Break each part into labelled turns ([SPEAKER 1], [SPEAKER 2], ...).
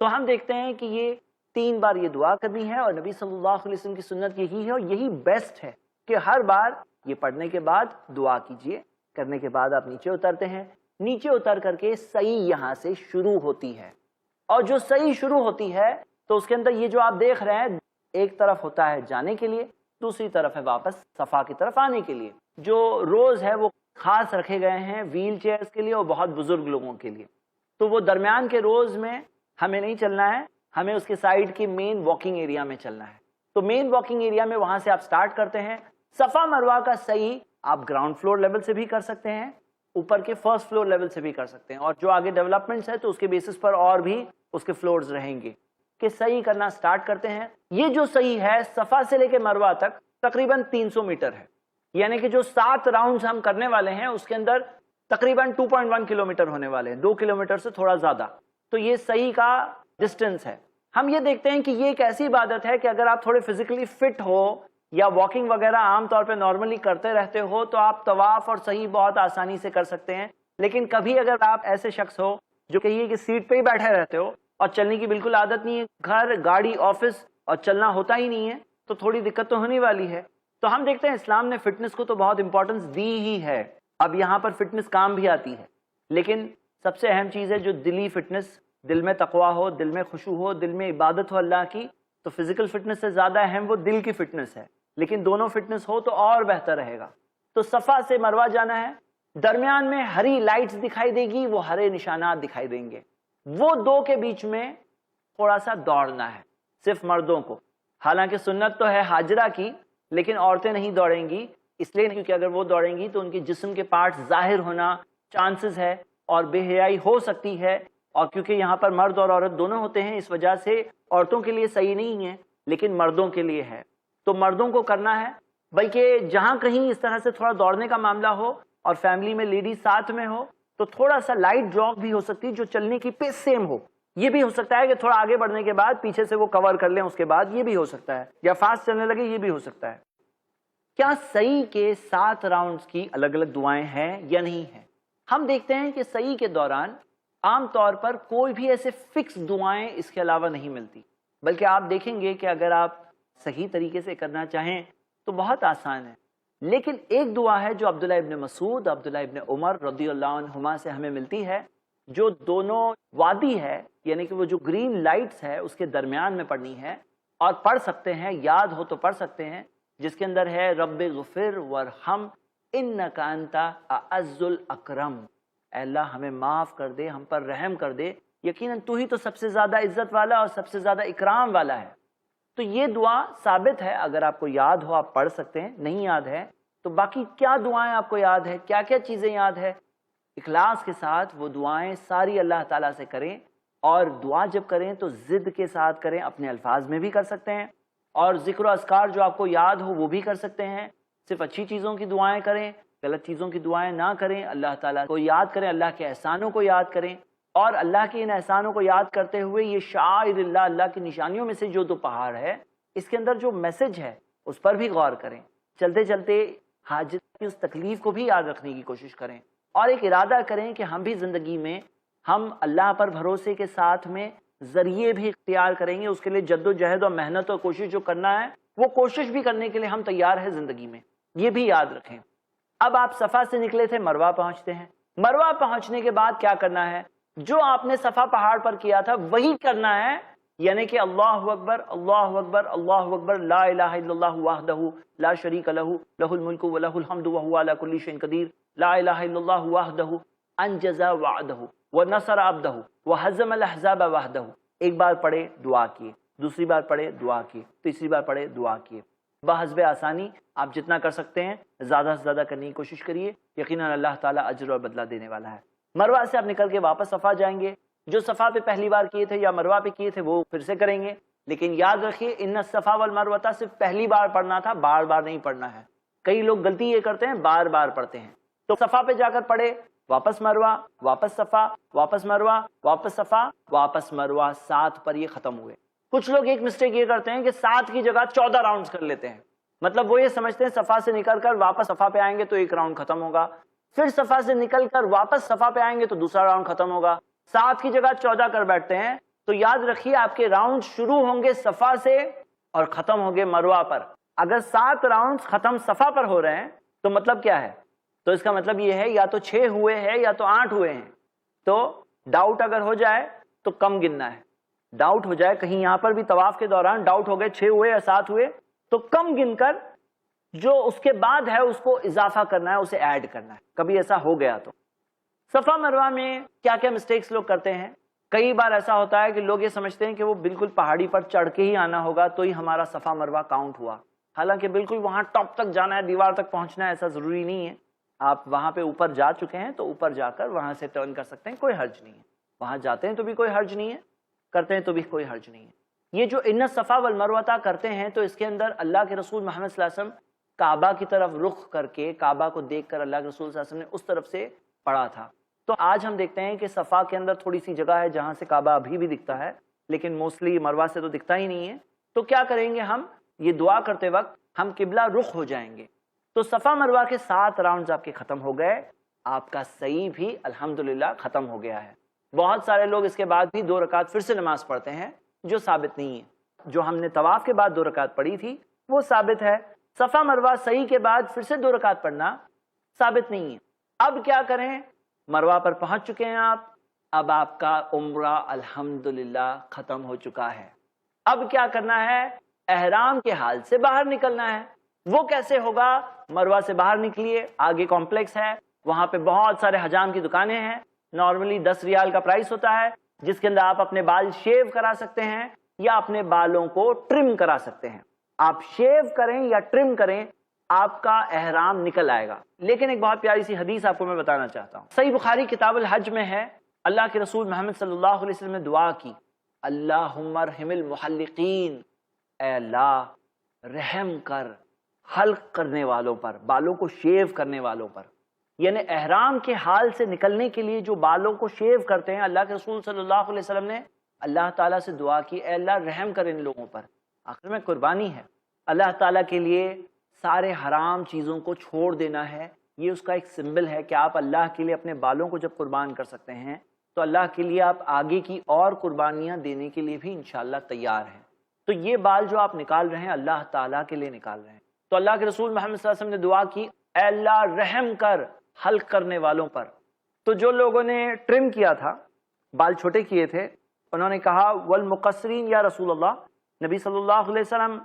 [SPEAKER 1] تو ہم دیکھتے ہیں کہ یہ 3 بار یہ دعا کرنی ہے، اور نبی صلی اللہ علیہ وسلم کی سنت یہی ہے اور یہی بیسٹ ہے کہ ہر بار یہ پڑھنے کے بعد دعا کیجئے۔ کرنے کے بعد آپ نیچے اترتے ہیں، نیچے اتر کر کے صحیح یہاں سے شروع ہوتی ہے، اور جو صحیح شروع ہوتی ہے تو اس کے اندر یہ جو آپ دیکھ رہے ہیں، ایک طرف ہوتا ہے جانے کے لیے، دوسری طرف ہے واپس صفا کی طرف آنے کے لیے۔ جو روز ہے وہ خاص رکھے گئے ہیں ویل چیئرز کے لیے اور بہت بزرگ لوگوں کے لیے، تو وہ درمیان کے روز میں ہمیں نہیں چلنا ہے، ہمیں اس کے سائیڈ کی مین واکنگ ایریا میں چلنا ہے۔ تو مین واکنگ ایریا میں وہاں سے آپ سٹارٹ کرتے ہیں۔ صفا مروہ کا صحیح آپ گراؤنڈ فلور لیول سے بھی کر سکتے ہیں، اوپر کے فرسٹ فلور لیول سے بھی کر سکتے ہیں، اور جو آگے ڈیولپمنٹس ہے تو اس کے بیسس پر اور بھی اس کے فلورز رہیں گے کہ صحیح کرنا سٹارٹ کرتے ہیں۔ یہ جو صحیح ہے صفا سے لے کے مروہ تک تقریباً 300 میٹر ہے، یعنی کہ جو 7 راؤنڈز ہم کرنے والے ہیں اس کے اندر تقریباً 2.1 کلومیٹر ہونے والے ہیں، 2 کلومیٹر سے تھوڑا زیادہ۔ تو یہ صحیح کا ڈسٹنس ہے۔ ہم یہ دیکھتے ہیں کہ یہ ایک ایسی عبادت ہے کہ اگر آپ تھوڑے فزیکلی فٹ ہو یا واکنگ وغیرہ عام طور پہ نارملی کرتے رہتے ہو تو آپ طواف اور صحیح بہت آسانی سے کر سکتے ہیں، لیکن کبھی اگر آپ ایسے شخص ہو جو کہیے کہ سیٹ پہ ہی بیٹھے رہتے ہو اور چلنے کی بالکل عادت نہیں ہے، گھر گاڑی آفس اور چلنا ہوتا ہی نہیں ہے، تو تھوڑی دقت تو ہونے والی ہے۔ تو ہم دیکھتے ہیں اسلام نے فٹنس کو تو بہت امپورٹنس دی ہی ہے، اب یہاں پر فٹنس کام بھی آتی ہے، لیکن سب سے اہم چیز ہے جو دلی فٹنس، دل میں تقویٰ ہو، دل میں خشوع ہو، دل میں عبادت ہو اللہ کی، تو فزیکل فٹنس سے زیادہ اہم وہ دل کی فٹنس ہے، لیکن دونوں فٹنس ہو تو اور بہتر رہے گا۔ تو صفا سے مروہ جانا ہے، درمیان میں ہری لائٹس دکھائی دے گی، وہ ہرے نشانات دکھائی دیں گے، وہ 2 کے بیچ میں تھوڑا سا دوڑنا ہے، صرف مردوں کو۔ حالانکہ سنت تو ہے حاجرہ کی، لیکن عورتیں نہیں دوڑیں گی، اس لیے کیونکہ اگر وہ دوڑیں گی تو ان کے جسم کے پارٹس ظاہر ہونا چانسز ہے اور بے حیائی ہو سکتی ہے، اور کیونکہ یہاں پر مرد اور عورت دونوں ہوتے ہیں اس وجہ سے عورتوں کے لیے صحیح نہیں ہے، لیکن مردوں کے لیے ہے، تو مردوں کو کرنا ہے۔ بلکہ جہاں کہیں اس طرح سے تھوڑا دوڑنے کا معاملہ ہو اور فیملی میں لیڈیز ساتھ میں ہو تو تھوڑا سا لائٹ جاگ بھی ہو سکتی ہے جو چلنے کی پیس سیم ہو، یہ بھی ہو سکتا ہے کہ تھوڑا آگے بڑھنے کے بعد پیچھے سے وہ کور کر لیں اس کے بعد، یہ بھی ہو سکتا ہے، یا فاسٹ چلنے لگے، یہ بھی ہو سکتا ہے۔ کیا صحیح کے 7 راؤنڈز کی الگ الگ دعائیں ہیں یا نہیں ہیں؟ ہم دیکھتے ہیں کہ صحیح کے دوران عام طور پر کوئی بھی ایسے فکس دعائیں اس کے علاوہ نہیں ملتی، بلکہ آپ دیکھیں گے کہ اگر آپ صحیح طریقے سے کرنا چاہیں تو بہت آسان ہے، لیکن ایک دعا ہے جو عبداللہ ابن مسعود، عبداللہ ابن عمر رضی اللہ عنہما سے ہمیں ملتی ہے، جو دونوں وادی ہے یعنی کہ وہ جو گرین لائٹس ہے اس کے درمیان میں پڑھنی ہے، اور پڑھ سکتے ہیں، یاد ہو تو پڑھ سکتے ہیں، جس کے اندر ہے رب غفر ورحم انک انت اعز الاکرم، اے اللہ ہمیں معاف کر دے، ہم پر رحم کر دے، یقیناً تو ہی تو سب سے زیادہ عزت والا اور سب سے زیادہ اکرام والا ہے۔ تو یہ دعا ثابت ہے، اگر آپ کو یاد ہو آپ پڑھ سکتے ہیں، نہیں یاد ہے تو باقی کیا دعائیں آپ کو یاد ہے، کیا کیا چیزیں یاد ہے، اخلاص کے ساتھ وہ دعائیں ساری اللہ تعالیٰ سے کریں، اور دعا جب کریں تو ضد کے ساتھ کریں، اپنے الفاظ میں بھی کر سکتے ہیں، اور ذکر و اذکار جو آپ کو یاد ہو وہ بھی کر سکتے ہیں، صرف اچھی چیزوں کی دعائیں کریں، غلط چیزوں کی دعائیں نہ کریں، اللہ تعالیٰ کو یاد کریں، اللہ کے احسانوں کو یاد کریں، اور اللہ کے ان احسانوں کو یاد کرتے ہوئے یہ شعائر اللہ، اللہ کی نشانیوں میں سے جو 2 پہاڑ ہے اس کے اندر جو میسج ہے اس پر بھی غور کریں، چلتے چلتے حاجت کی اس تکلیف کو بھی یاد رکھنے کی کوشش کریں، اور ایک ارادہ کریں کہ ہم بھی زندگی میں ہم اللہ پر بھروسے کے ساتھ میں ذریعے بھی اختیار کریں گے، اس کے لیے جد و جہد اور محنت اور کوشش جو کرنا ہے وہ کوشش بھی کرنے کے لیے ہم تیار ہیں زندگی میں، یہ بھی یاد رکھیں۔ اب آپ صفا سے نکلے تھے، مروہ پہنچتے ہیں، مروہ پہنچنے کے بعد کیا کرنا ہے؟ جو آپ نے صفا پہاڑ پر کیا تھا وہی کرنا ہے، یعنی کہ اللہ اکبر اللہ اکبر اللہ اکبر لا الہ الا اللہ وحدہ لا شریک لہ لہ الملک ولہ الحمد وہو علی کل شیء قدیر، لا الہ الا اللہ وحدہ انجز وعدہ ونصر عبدہ وہزم الاحزاب وحدہ۔ ایک بار پڑھے دعا کیے، دوسری بار پڑھے دعا کیے، تیسری بار پڑھے دعا کیے، بحسب آسانی آپ جتنا کر سکتے ہیں زیادہ سے زیادہ کرنے کی کوشش کریے، یقیناً اللہ تعالیٰ اجر اور بدلہ دینے والا ہے۔ مروہ سے آپ نکل کے واپس صفا جائیں گے، جو صفا پہ پہلی بار کیے تھے یا مروہ پہ کیے تھے وہ پھر سے کریں گے، لیکن یاد رکھیے ان الصفا والمروہ صرف پہلی بار پڑھنا تھا، بار بار نہیں پڑھنا ہے۔ کئی لوگ غلطی یہ کرتے ہیں بار بار پڑھتے ہیں، تو صفا پہ جا کر پڑھے، واپس مروہ، واپس صفا، واپس مروہ، واپس صفا، واپس مروہ، 7 پر یہ ختم ہوئے۔ کچھ لوگ ایک مسٹیک یہ کرتے ہیں کہ 7 کی جگہ 14 راؤنڈز کر لیتے ہیں، مطلب وہ یہ سمجھتے ہیں صفا سے نکل کر واپس صفا پہ آئیں گے تو 1 راؤنڈ ختم ہوگا، پھر صفا سے نکل کر واپس صفا پہ آئیں گے تو دوسرا راؤنڈ ختم ہوگا، 7 کی جگہ 14 کر بیٹھتے ہیں تو یاد رکھیے آپ کے راؤنڈ شروع ہوں گے صفا سے اور ختم ہوں گے مروہ پر. اگر 7 راؤنڈ ختم صفا پر ہو رہے ہیں تو مطلب کیا ہے؟ تو اس کا مطلب یہ ہے یا تو 6 ہوئے ہیں یا تو 8 ہوئے ہیں. تو ڈاؤٹ اگر ہو جائے تو کم گننا ہے. ڈاؤٹ ہو جائے کہیں یہاں پر بھی طواف کے دوران ڈاؤٹ ہو گئے 6 ہوئے یا 7 ہوئے تو کم گن کر جو اس کے بعد ہے اس کو اضافہ کرنا ہے, اسے ایڈ کرنا ہے. کبھی ایسا ہو گیا تو صفا مروہ میں کیا کیا مسٹیکس لوگ کرتے ہیں. کئی بار ایسا ہوتا ہے کہ لوگ یہ سمجھتے ہیں کہ وہ بالکل پہاڑی پر چڑھ کے ہی آنا ہوگا تو ہی ہمارا صفا مروہ کاؤنٹ ہوا. حالانکہ بالکل وہاں ٹاپ تک جانا ہے, دیوار تک پہنچنا ہے, ایسا ضروری نہیں ہے. آپ وہاں پہ اوپر جا چکے ہیں تو اوپر جا کر وہاں سے ٹرن کر سکتے ہیں, کوئی حرج نہیں ہے. وہاں جاتے ہیں تو بھی کوئی حرج نہیں ہے, کرتے ہیں تو بھی کوئی حرج نہیں ہے. یہ جو ان الصفا والمروہ کرتے ہیں تو اس کے اندر اللہ کے رسول محمد صلی اللہ علیہ وسلم کعبہ کی طرف رخ کر کے, کعبہ کو دیکھ کر اللہ کے رسول صلی اللہ علیہ وسلم نے اس طرف سے پڑھا تھا. تو آج ہم دیکھتے ہیں کہ صفا کے اندر تھوڑی سی جگہ ہے جہاں سے کعبہ ابھی بھی دکھتا ہے, لیکن موسٹلی مروہ سے تو دکھتا ہی نہیں ہے. تو کیا کریں گے ہم, یہ دعا کرتے وقت ہم قبلہ رخ ہو جائیں گے. تو صفا مروہ کے 7 راؤنڈز آپ کے ختم ہو گئے, آپ کا صحیح بھی الحمدللہ ختم ہو گیا ہے. بہت سارے لوگ اس کے بعد بھی 2 رکعت پھر سے نماز پڑھتے ہیں, جو ثابت نہیں ہے. جو ہم نے طواف کے بعد 2 رکعت پڑھی تھی وہ ثابت ہے. صفا مروہ صحیح کے بعد پھر سے 2 رکعت پڑھنا ثابت نہیں ہے. اب کیا کریں, مروہ پر پہنچ چکے ہیں آپ, اب آپ کا عمرہ الحمدللہ ختم ہو چکا ہے. اب کیا کرنا ہے, احرام کے حال سے باہر نکلنا ہے. وہ کیسے ہوگا؟ مروہ سے باہر نکلیے, آگے کمپلیکس ہے, وہاں پہ بہت سارے حجام کی دکانیں ہیں. نارملی 10 ریال کا پرائس ہوتا ہے, جس کے اندر آپ اپنے بال شیو کرا سکتے ہیں یا اپنے بالوں کو ٹرم کرا سکتے ہیں. آپ شیو کریں یا ٹرم کریں, آپ کا احرام نکل آئے گا. لیکن ایک بہت پیاری سی حدیث آپ کو میں بتانا چاہتا ہوں. صحیح بخاری کتاب الحج میں ہے, اللہ کے رسول محمد صلی اللہ علیہ وسلم نے دعا کی, اللہم ارحم المحلقین, اے اللہ رحم کر حلق کرنے والوں پر, بالوں کو شیو کرنے والوں پر. یعنی احرام کے حال سے نکلنے کے لیے جو بالوں کو شیو کرتے ہیں, اللہ کے رسول صلی اللہ علیہ وسلم نے اللہ تعالیٰ سے دعا کی, اے اللہ رحم کر ان لوگوں پر. آخر میں قربانی ہے, اللہ تعالیٰ کے لیے سارے حرام چیزوں کو چھوڑ دینا ہے. یہ اس کا ایک سمبل ہے کہ آپ اللہ کے لیے اپنے بالوں کو جب قربان کر سکتے ہیں تو اللہ کے لیے آپ آگے کی اور قربانیاں دینے کے لیے بھی انشاءاللہ تیار ہیں. تو یہ بال جو آپ نکال رہے ہیں اللہ تعالیٰ کے لیے نکال رہے ہیں. تو اللہ کے رسول محمد صلی اللہ علیہ وسلم نے دعا کی, اے اللہ رحم کر حلق کرنے والوں پر. تو جو لوگوں نے ٹرم کیا تھا, بال چھوٹے کیے تھے, انہوں نے کہا والمقصرین یا رسول اللہ, نبی صلی اللہ علیہ وسلم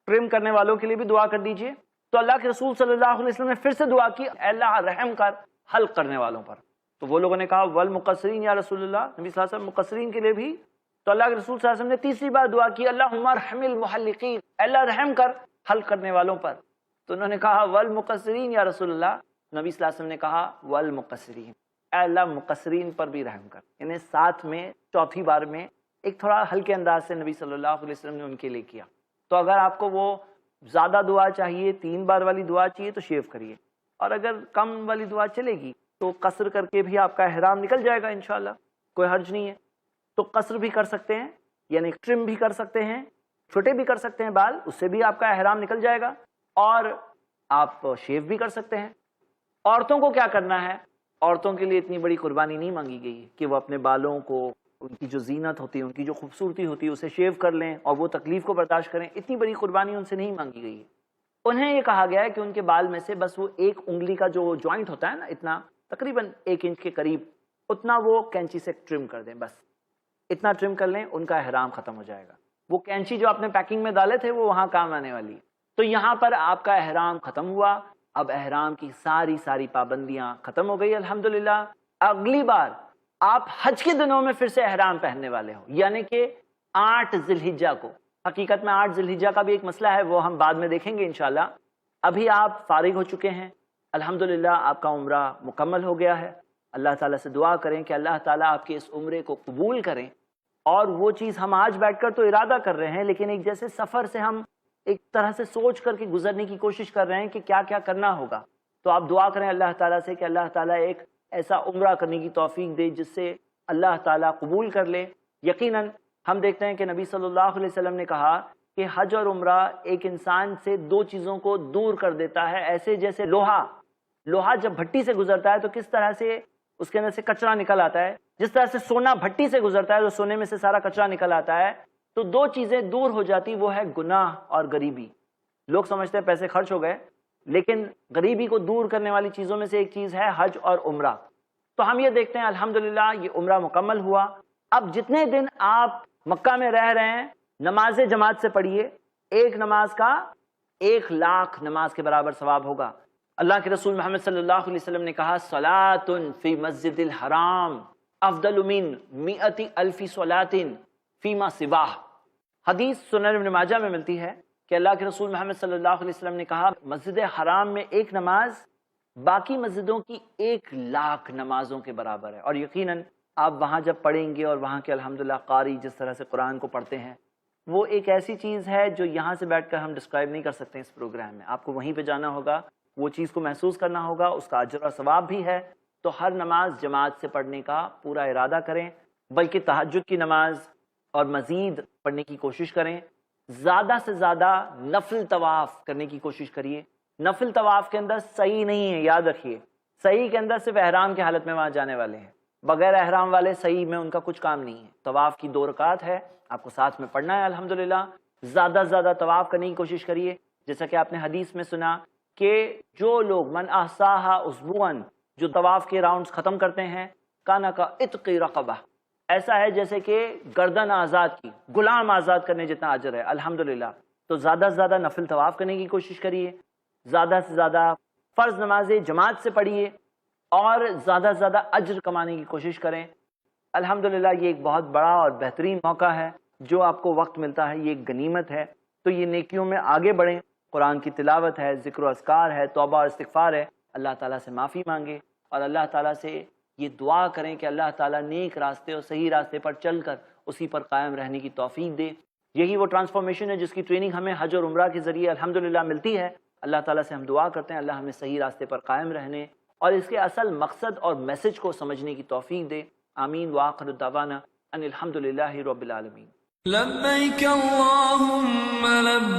[SPEAKER 1] ٹرم کرنے والوں کے لیے بھی دعا کر دیجئے. تو اللہ کے رسول صلی اللہ علیہ وسلم نے پھر سے دعا کی, اے اللہ رحم کر حلق کرنے والوں پر. تو وہ لوگوں نے کہا والمقصرین یا رسول اللہ, نبی صلی اللہ علیہ وسلم مقصرین کے لیے بھی. تو اللہ کے رسول صلی اللہ علیہ وسلم نے تیسری بار دعا کی, اللہم ارحم المحلقین, اے اللہ رحم کر حلق کرنے والوں پر. تو انہوں نے کہا والمقصرین یا رسول اللہ, نبی صلی اللہ علیہ وسلم نے کہا والمقصرین, اے اللہ مقصرین پر بھی رحم کر. یعنی ساتھ میں چوتھی بار میں ایک تھوڑا ہلکے انداز سے نبی صلی اللہ علیہ وسلم نے ان کے لیے کیا. تو اگر آپ کو وہ زیادہ دعا چاہیے, 3 بار والی دعا چاہیے تو شیو کریے, اور اگر کم والی دعا چلے گی تو قصر کر کے بھی آپ کا احرام نکل جائے گا انشاءاللہ, کوئی حرج نہیں ہے. تو قصر بھی کر سکتے ہیں, یعنی ٹرم بھی کر سکتے ہیں, چھوٹے بھی کر سکتے ہیں بال, اس سے بھی آپ کا احرام نکل جائے گا, اور آپ شیو بھی کر سکتے ہیں. عورتوں کو کیا کرنا ہے, عورتوں کے لیے اتنی بڑی قربانی نہیں مانگی گئی کہ وہ اپنے بالوں کو, ان کی جو زینت ہوتی ہے, ان کی جو خوبصورتی ہوتی ہے, اسے شیو کر لیں اور وہ تکلیف کو برداشت کریں. اتنی بڑی قربانی ان سے نہیں مانگی گئی ہے. انہیں یہ کہا گیا ہے کہ ان کے بال میں سے بس وہ 1 انگلی کا جو جوائنٹ ہوتا ہے نا, اتنا تقریباً 1 انچ کے قریب, اتنا وہ کینچی سے ٹرم کر دیں. بس اتنا ٹرم کر لیں, ان کا احرام ختم ہو جائے گا. وہ کینچی جو آپ نے پیکنگ میں ڈالے تھے وہ وہاں کام آنے والی. تو یہاں پر آپ کا احرام ختم ہوا. اب احرام کی ساری پابندیاں ختم ہو گئی الحمدللہ. اگلی بار آپ حج کے دنوں میں پھر سے احرام پہننے والے ہو, یعنی کہ 8 ذی الحجہ کو. حقیقت میں 8 ذی الحجہ کا بھی ایک مسئلہ ہے, وہ ہم بعد میں دیکھیں گے انشاءاللہ. ابھی آپ فارغ ہو چکے ہیں الحمدللہ, آپ کا عمرہ مکمل ہو گیا ہے. اللہ تعالیٰ سے دعا کریں کہ اللہ تعالیٰ آپ کے اس عمرے کو قبول کریں. اور وہ چیز ہم آج بیٹھ کر تو ارادہ کر رہے ہیں, لیکن ایک جیسے سفر سے ہم ایک طرح سے سوچ کر کے گزرنے کی کوشش کر رہے ہیں کہ کیا کیا کرنا ہوگا. تو آپ دعا کریں اللہ تعالیٰ سے کہ اللہ تعالیٰ ایک ایسا عمرہ کرنے کی توفیق دے جس سے اللہ تعالیٰ قبول کر لے. یقیناً ہم دیکھتے ہیں کہ نبی صلی اللہ علیہ وسلم نے کہا کہ حج اور عمرہ ایک انسان سے 2 چیزوں کو دور کر دیتا ہے, ایسے جیسے لوہا جب بھٹی سے گزرتا ہے تو کس طرح سے اس کے اندر سے کچرا نکل آتا ہے، جس طرح سے سونا بھٹی سے گزرتا ہے تو سونے میں سے سارا کچرا نکل آتا ہے، تو دو چیزیں دور ہو جاتی، وہ ہے گناہ اور غریبی۔ لوگ سمجھتے ہیں پیسے خرچ ہو گئے، لیکن غریبی کو دور کرنے والی چیزوں میں سے ایک چیز ہے حج اور عمرہ۔ تو ہم یہ دیکھتے ہیں الحمدللہ یہ عمرہ مکمل ہوا۔ اب جتنے دن آپ مکہ میں رہ رہے ہیں، نماز جماعت سے پڑھیے، ایک نماز کا 1,00,000 نماز کے برابر ثواب ہوگا۔ اللہ کے رسول محمد صلی اللہ علیہ وسلم نے کہا صلاۃ فی مسجد الحرام افضل من 100,000 صلاۃ فیما سواہ۔ حدیث سنن ابن ماجہ میں ملتی ہے کہ اللہ کے رسول محمد صلی اللہ علیہ وسلم نے کہا مسجد حرام میں ایک نماز باقی مسجدوں کی 1,00,000 نمازوں کے برابر ہے۔ اور یقیناً آپ وہاں جب پڑھیں گے اور وہاں کے الحمدللہ قاری جس طرح سے قرآن کو پڑھتے ہیں، وہ ایک ایسی چیز ہے جو یہاں سے بیٹھ کر ہم ڈسکرائب نہیں کر سکتے اس پروگرام میں۔ آپ کو وہیں پہ جانا ہوگا، وہ چیز کو محسوس کرنا ہوگا، اس کا اجر اور ثواب بھی ہے۔ تو ہر نماز جماعت سے پڑھنے کا پورا ارادہ کریں، بلکہ تہجد کی نماز اور مزید پڑھنے کی کوشش کریں۔ زیادہ سے زیادہ نفل طواف کرنے کی کوشش کریے۔ نفل طواف کے اندر صحیح نہیں ہے، یاد رکھیے، صحیح کے اندر صرف احرام کی حالت میں وہاں جانے والے ہیں، بغیر احرام والے صحیح میں ان کا کچھ کام نہیں ہے۔ طواف کی 2 رکعات ہے، آپ کو ساتھ میں پڑھنا ہے الحمدللہ۔ زیادہ سے زیادہ طواف کرنے کی کوشش کریے، جیسا کہ آپ نے حدیث میں سنا کہ جو لوگ من احصاها اسبوعا، جو طواف کے راؤنڈز ختم کرتے ہیں، کانا کا عتق رقبہ، ایسا ہے جیسے کہ گردن آزاد کی، غلام آزاد کرنے جتنا اجر ہے الحمدللہ۔ تو زیادہ سے زیادہ نفل طواف کرنے کی کوشش کریے، زیادہ سے زیادہ فرض نمازیں جماعت سے پڑھیے، اور زیادہ سے زیادہ اجر کمانے کی کوشش کریں۔ الحمدللہ یہ ایک بہت بڑا اور بہترین موقع ہے، جو آپ کو وقت ملتا ہے، یہ ایک غنیمت ہے۔ تو یہ نیکیوں میں آگے بڑھیں، قرآن کی تلاوت ہے، ذکر و اذکار ہے، توبہ اور استغفار ہے، اللہ تعالیٰ سے معافی مانگے اور اللہ تعالیٰ سے یہ دعا کریں کہ اللہ تعالیٰ نیک راستے اور صحیح راستے پر چل کر اسی پر قائم رہنے کی توفیق دے۔ یہی وہ ٹرانسفارمیشن ہے جس کی ٹریننگ ہمیں حج اور عمرہ کے ذریعے الحمدللہ ملتی ہے۔ اللہ تعالیٰ سے ہم دعا کرتے ہیں اللہ ہمیں صحیح راستے پر قائم رہنے اور اس کے اصل مقصد اور میسج کو سمجھنے کی توفیق دے۔ آمین وآخر دعوانا ان الحمدللہ رب العالمین۔
[SPEAKER 2] لبیک اللہم لبیک